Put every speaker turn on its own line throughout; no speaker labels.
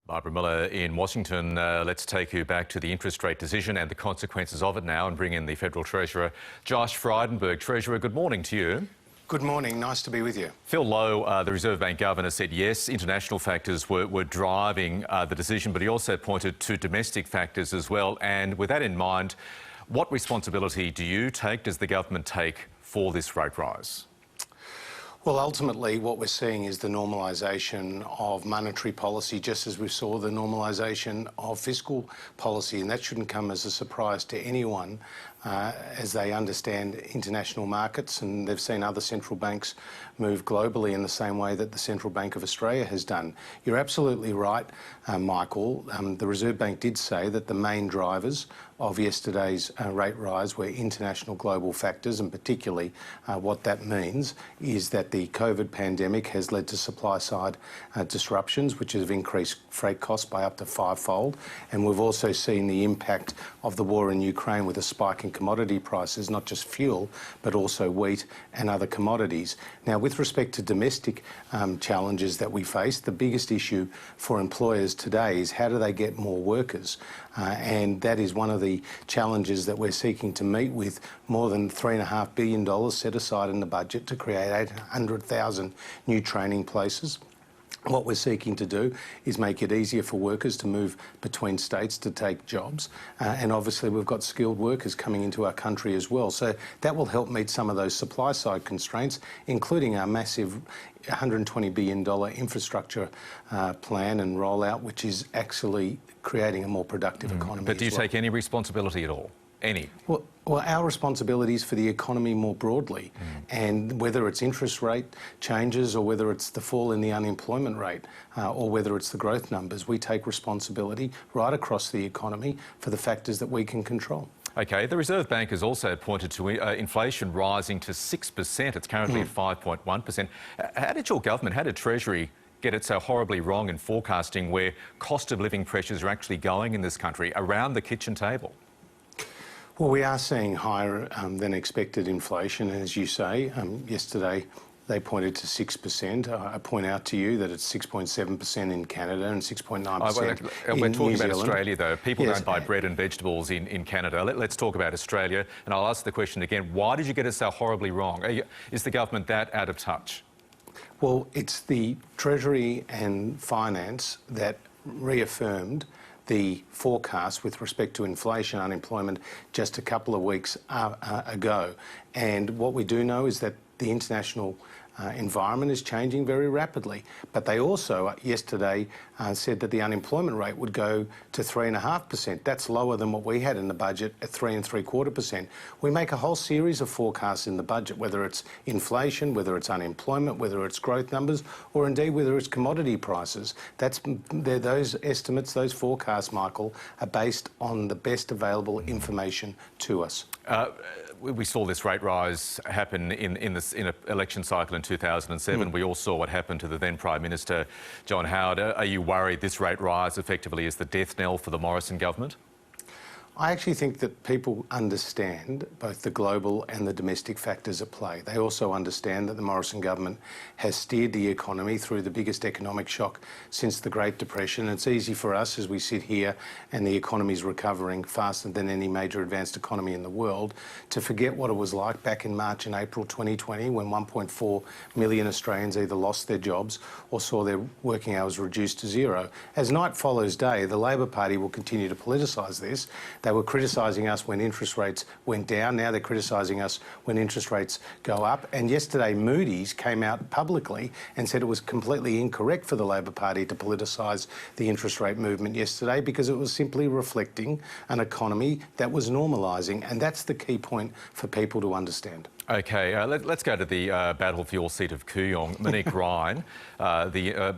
Barbara Miller in Washington. Let's take you back to the interest rate decision and the consequences of it now and bring in the Federal Treasurer, Josh Frydenberg. Treasurer, good morning to you.
Good morning. Nice to be with you.
Phil Lowe, the Reserve Bank Governor, said yes, international factors were driving the decision, but he also pointed to domestic factors as well. And with that in mind, what responsibility do you take, does the government take for this rate rise?
Well, ultimately, what we're seeing is the normalisation of monetary policy, just as we saw the normalisation of fiscal policy, and that shouldn't come as a surprise to anyone as they understand international markets, and they've seen other central banks move globally in the same way that the Central Bank of Australia has done. You're absolutely right, Michael. The Reserve Bank did say that the main drivers of yesterday's rate rise were international global factors, and particularly what that means is that the COVID pandemic has led to supply-side disruptions, which have increased freight costs by up to fivefold. And we've also seen the impact of the war in Ukraine with a spike in commodity prices, not just fuel, but also wheat and other commodities. Now, with respect to domestic challenges that we face, the biggest issue for employers today is how do they get more workers? And that is one of the challenges that we're seeking to meet with more than $3.5 billion set aside in the budget to create 800,000 new training places. What we're seeking to do is make it easier for workers to move between states to take jobs. And obviously we've got skilled workers coming into our country as well. So that will help meet some of those supply side constraints, including our massive $120 billion infrastructure plan and rollout, which is actually creating a more productive economy.
But do you take any responsibility at all? Any?
Well, our responsibility is for the economy more broadly, and whether it's interest rate changes or whether it's the fall in the unemployment rate or whether it's the growth numbers, we take responsibility right across the economy for the factors that we can control.
OK, the Reserve Bank has also pointed to inflation rising to 6%. It's currently at 5.1%. How did your government, how did Treasury get it so horribly wrong in forecasting where cost of living pressures are actually going in this country around the kitchen table?
Well, we are seeing higher than expected inflation, and as you say, yesterday they pointed to 6%. I point out to you that it's 6.7% in Canada and 6.9% in
We're talking
New
about
Zealand.
Australia, though. People don't buy bread and vegetables in Canada. Let's talk about Australia, and I'll ask the question again. Why did you get it so horribly wrong? Is the government that out of touch?
Well, it's the Treasury and Finance that reaffirmed the forecast with respect to inflation, unemployment, just a couple of weeks ago. And what we do know is that the international environment is changing very rapidly. But they also yesterday said that the unemployment rate would go to 3.5%. That's lower than what we had in the budget at 3.75%. We make a whole series of forecasts in the budget, whether it's inflation, whether it's unemployment, whether it's growth numbers, or indeed whether it's commodity prices. Those estimates, those forecasts, Michael, are based on the best available information to us.
We saw this rate rise happen in an election cycle in 2007. We all saw what happened to the then Prime Minister, John Howard. Are you worried this rate rise effectively is the death knell for the Morrison government?
I actually think that people understand both the global and the domestic factors at play. They also understand that the Morrison government has steered the economy through the biggest economic shock since the Great Depression. It's easy for us as we sit here and the economy's recovering faster than any major advanced economy in the world to forget what it was like back in March and April 2020 when 1.4 million Australians either lost their jobs or saw their working hours reduced to zero. As night follows day, the Labor Party will continue to politicise this. They were criticising us when interest rates went down. Now they're criticising us when interest rates go up. And yesterday Moody's came out publicly and said it was completely incorrect for the Labor Party to politicise the interest rate movement yesterday because it was simply reflecting an economy that was normalising. And that's the key point for people to understand.
OK, let's go to the battlefield seat of Kooyong. Monique Ryan, the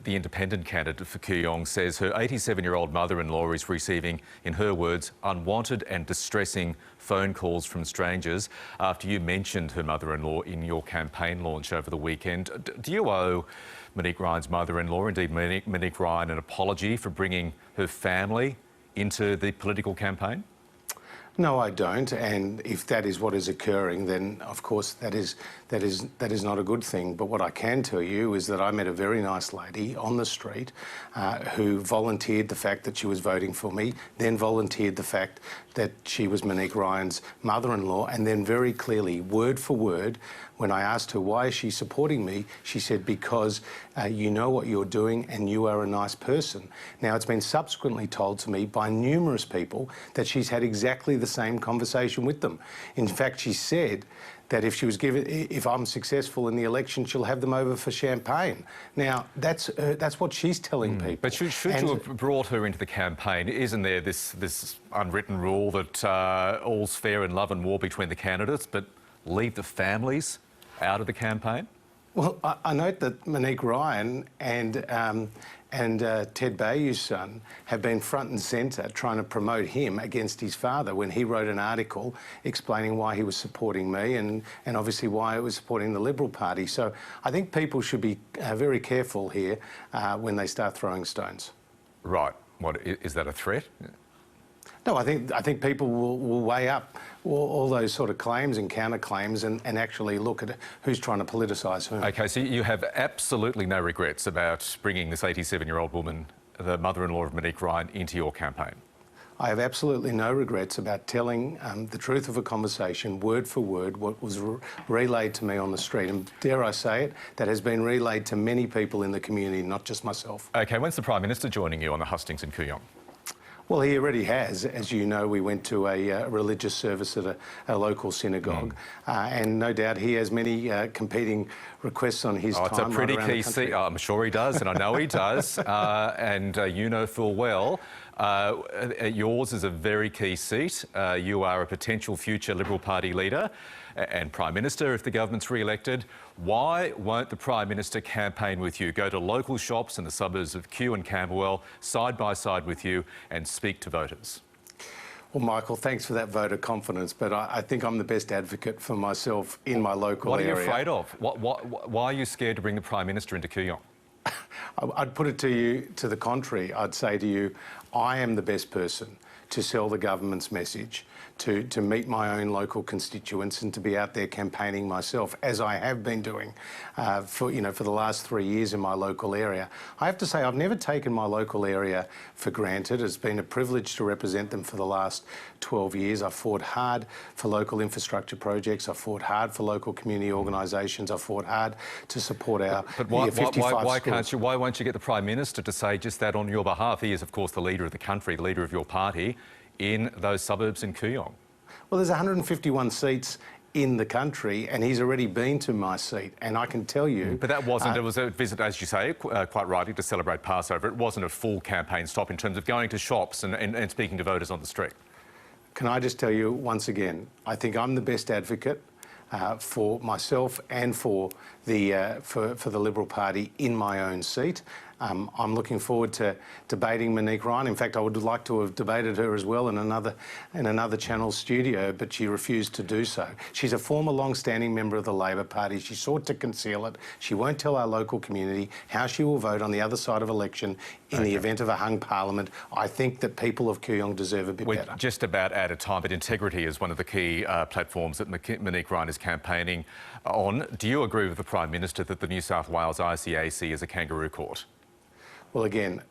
independent candidate for Kooyong, says her 87-year-old mother-in-law is receiving, in her words, unwanted and distressing phone calls from strangers after you mentioned her mother-in-law in your campaign launch over the weekend. Do you owe Monique Ryan's mother-in-law, indeed Monique Ryan, an apology for bringing her family into the political campaign?
No, I don't. And if that is what is occurring, then of course that is not a good thing. But what I can tell you is that I met a very nice lady on the street who volunteered the fact that she was voting for me, then volunteered the fact that she was Monique Ryan's mother-in-law, and then very clearly, word for word, when I asked her why is she supporting me, she said, because you know what you're doing and you are a nice person. Now, it's been subsequently told to me by numerous people that she's had exactly the same conversation with them. In fact, she said that if I'm successful in the election, she'll have them over for champagne. Now, that's what she's telling people.
But should you have brought her into the campaign? Isn't there this unwritten rule that all's fair in love and war between the candidates, but leave the families out of the campaign?
Well, I note that Monique Ryan and Ted Bayou's son have been front and centre trying to promote him against his father when he wrote an article explaining why he was supporting me and obviously why he was supporting the Liberal Party. So I think people should be very careful here when they start throwing stones.
Right. What, is that a threat?
No, I think people will weigh up all those sort of claims and counterclaims and actually look at who's trying to politicise whom.
OK, so you have absolutely no regrets about bringing this 87-year-old woman, the mother-in-law of Monique Ryan, into your campaign?
I have absolutely no regrets about telling the truth of a conversation, word for word, what was relayed to me on the street. And dare I say it, that has been relayed to many people in the community, not just myself.
OK, when's the Prime Minister joining you on the hustings in Kooyong?
Well, he already has. As you know, we went to a religious service at a local synagogue, and no doubt he has many competing requests on his time.
It's a pretty
right
key seat. I'm sure he does, and I know he does. And you know full well, yours is a very key seat. You are a potential future Liberal Party leader and Prime Minister if the government's re-elected. Why won't the Prime Minister campaign with you, go to local shops in the suburbs of Kew and Camberwell, side by side with you and speak to voters?
Well, Michael, thanks for that vote of confidence, but I think I'm the best advocate for myself in my local area.
What are you afraid of? Why are you scared to bring the Prime Minister into Kooyong?
I'd put it to you to the contrary. I'd say to you, I am the best person to sell the government's message, to meet my own local constituents and to be out there campaigning myself, as I have been doing for the last 3 years in my local area. I have to say I've never taken my local area for granted. It's been a privilege to represent them for the last 12 years. I've fought hard for local infrastructure projects. I've fought hard for local community organisations. I've fought hard to support our 55 schools.
Why won't you get the Prime Minister to say just that on your behalf? He is, of course, the leader of the country, the leader of your party, in those suburbs in Kooyong.
Well, there's 151 seats in the country, and he's already been to my seat, and I can tell you...
But that wasn't, it was a visit, as you say, quite rightly, to celebrate Passover. It wasn't a full campaign stop in terms of going to shops and speaking to voters on the street.
Can I just tell you once again, I think I'm the best advocate for myself and for the Liberal Party in my own seat. I'm looking forward to debating Monique Ryan. In fact, I would like to have debated her as well in another Channel studio, but she refused to do so. She's a former long-standing member of the Labor Party. She sought to conceal it. She won't tell our local community how she will vote on the other side of election in the event of a hung parliament. I think that people of Kooyong deserve a bit better.
We're just about out of time, but integrity is one of the key platforms that Monique Ryan is campaigning on. Do you agree with the Prime Minister that the New South Wales ICAC is a kangaroo court?
Well, again,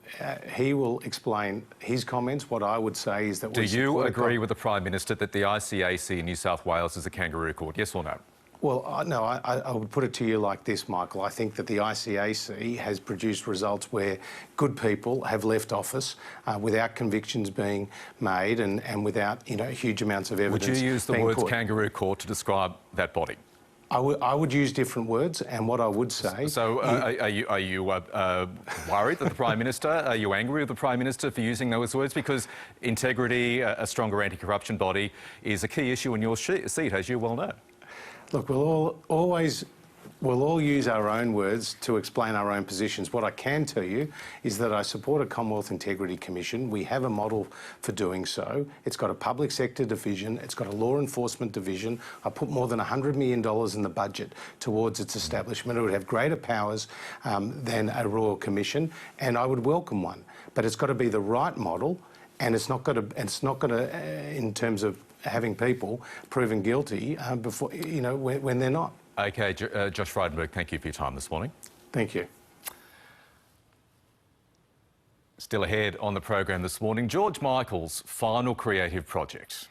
he will explain his comments. What I would say is that
Do you agree with the Prime Minister that the ICAC in New South Wales is a kangaroo court, yes or no?
Well, no, I would put it to you like this, Michael. I think that the ICAC has produced results where good people have left office without convictions being made and without, huge amounts of evidence.
Would you use the words kangaroo court to describe that body?
I would use different words, and what I would say...
So are you worried that the Prime Minister, are you angry with the Prime Minister for using those words? Because integrity, a stronger anti-corruption body, is a key issue in your seat, as you well know.
Look, we'll all use our own words to explain our own positions. What I can tell you is that I support a Commonwealth Integrity Commission. We have a model for doing so. It's got a public sector division. It's got a law enforcement division. I put more than $100 million in the budget towards its establishment. It would have greater powers than a Royal Commission, and I would welcome one. But it's got to be the right model. and it's not going to, in terms of having people proven guilty before, you know, when they're not.
Okay, Josh Frydenberg, thank you for your time this morning.
Thank you.
Still ahead on the program this morning, George Michael's final creative project.